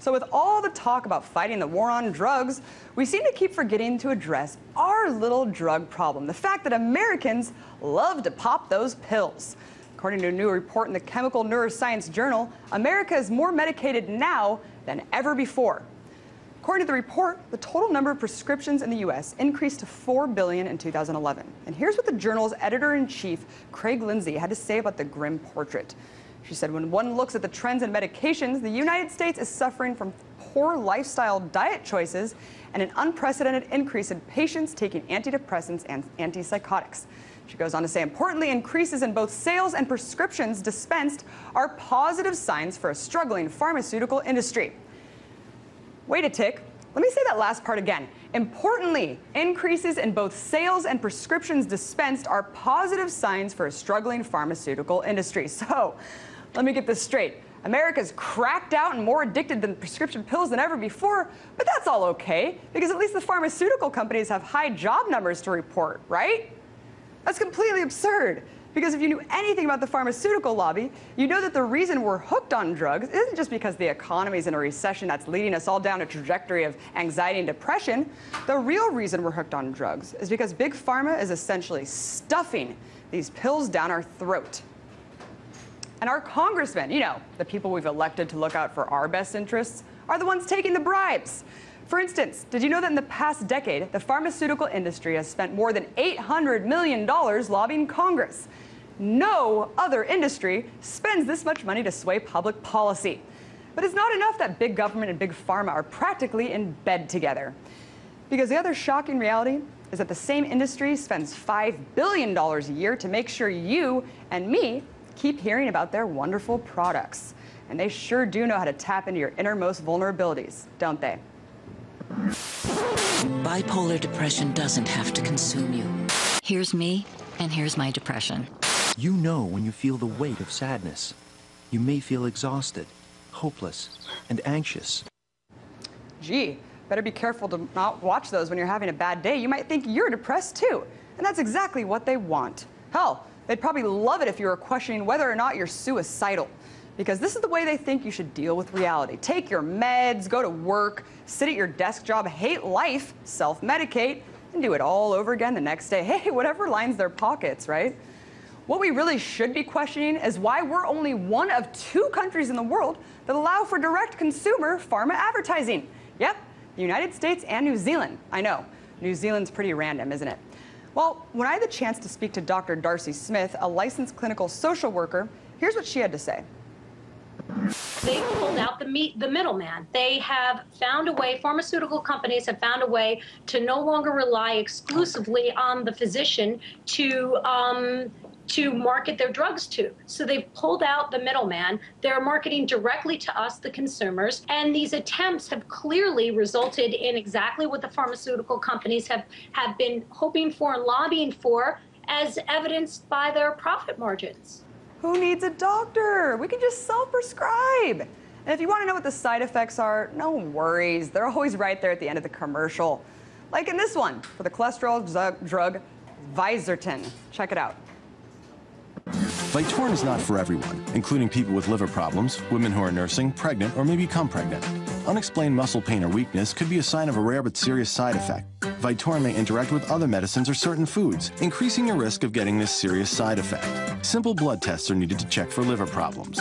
So with all the talk about fighting the war on drugs, we seem to keep forgetting to address our little drug problem, the fact that Americans love to pop those pills. According to a new report in the Chemical Neuroscience Journal, America is more medicated now than ever before. According to the report, the total number of prescriptions in the U.S. increased to 4 billion in 2011. And here's what the journal's editor-in-chief, Craig Lindsay, had to say about the grim portrait. She said, when one looks at the trends in medications, the United States is suffering from poor lifestyle diet choices and an unprecedented increase in patients taking antidepressants and antipsychotics. She goes on to say, importantly, increases in both sales and prescriptions dispensed are positive signs for a struggling pharmaceutical industry. Wait a tick. Let me say that last part again. Importantly, increases in both sales and prescriptions dispensed are positive signs for a struggling pharmaceutical industry. So, let me get this straight. America's cracked out and more addicted than prescription pills than ever before, but that's all okay, because at least the pharmaceutical companies have high job numbers to report, right? That's completely absurd, because if you knew anything about the pharmaceutical lobby, you know that the reason we're hooked on drugs isn't just because the economy's in a recession that's leading us all down a trajectory of anxiety and depression. The real reason we're hooked on drugs is because Big Pharma is essentially stuffing these pills down our throat. And our congressmen, you know, the people we've elected to look out for our best interests, are the ones taking the bribes. For instance, did you know that in the past decade, the pharmaceutical industry has spent more than $800 million lobbying Congress? No other industry spends this much money to sway public policy. But it's not enough that big government and big pharma are practically in bed together. Because the other shocking reality is that the same industry spends $5 billion a year to make sure you and me keep hearing about their wonderful products. And they sure do know how to tap into your innermost vulnerabilities, don't they? Bipolar depression doesn't have to consume you. Here's me, and here's my depression. You know when you feel the weight of sadness. You may feel exhausted, hopeless, and anxious. Gee, better be careful to not watch those when you're having a bad day. You might think you're depressed too. And that's exactly what they want. Hell, they'd probably love it if you were questioning whether or not you're suicidal. Because this is the way they think you should deal with reality. Take your meds, go to work, sit at your desk job, hate life, self-medicate, and do it all over again the next day. Hey, whatever lines their pockets, right? What we really should be questioning is why we're only one of 2 countries in the world that allow for direct consumer pharma advertising. Yep, the United States and New Zealand. I know, New Zealand's pretty random, isn't it? Well, when I had the chance to speak to Dr. Darcy Smith, a licensed clinical social worker, here's what she had to say. They pulled out the middleman. They have found a way, pharmaceutical companies have found a way to no longer rely exclusively on the physician to market their drugs to. So they've pulled out the middleman. They're marketing directly to us, the consumers, and these attempts have clearly resulted in exactly what the pharmaceutical companies have been hoping for and lobbying for, as evidenced by their profit margins. Who needs a doctor? We can just self-prescribe. And if you want to know what the side effects are, no worries. They're always right there at the end of the commercial. Like in this one, for the cholesterol drug Vizertin. Check it out. Vytorin is not for everyone, including people with liver problems, women who are nursing, pregnant, or may become pregnant. Unexplained muscle pain or weakness could be a sign of a rare but serious side effect. Vytorin may interact with other medicines or certain foods, increasing your risk of getting this serious side effect. Simple blood tests are needed to check for liver problems.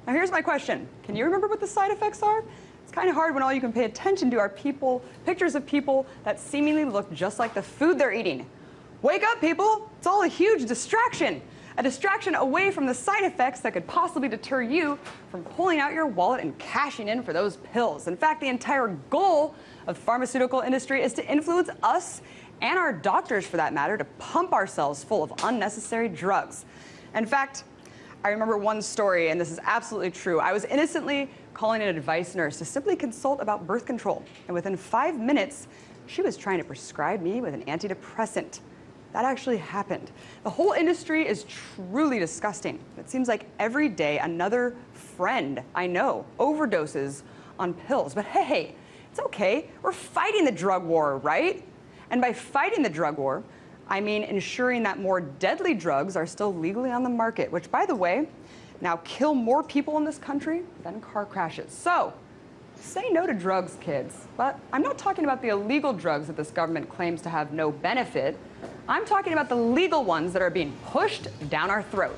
Now here's my question. Can you remember what the side effects are? It's kind of hard when all you can pay attention to are pictures of people that seemingly look just like the food they're eating. Wake up, people! It's all a huge distraction. A distraction away from the side effects that could possibly deter you from pulling out your wallet and cashing in for those pills. In fact, the entire goal of the pharmaceutical industry is to influence us and our doctors, for that matter, to pump ourselves full of unnecessary drugs. In fact, I remember one story, and this is absolutely true. I was innocently calling an advice nurse to simply consult about birth control, and within 5 minutes, she was trying to prescribe me with an antidepressant. That actually happened. The whole industry is truly disgusting. It seems like every day another friend I know overdoses on pills. But hey, it's okay. We're fighting the drug war, right? And by fighting the drug war, I mean ensuring that more deadly drugs are still legally on the market, which, by the way, now kill more people in this country than car crashes. So, Say no to drugs, kids. But I'm not talking about the illegal drugs that this government claims to have no benefit. I'm talking about the legal ones that are being pushed down our throat.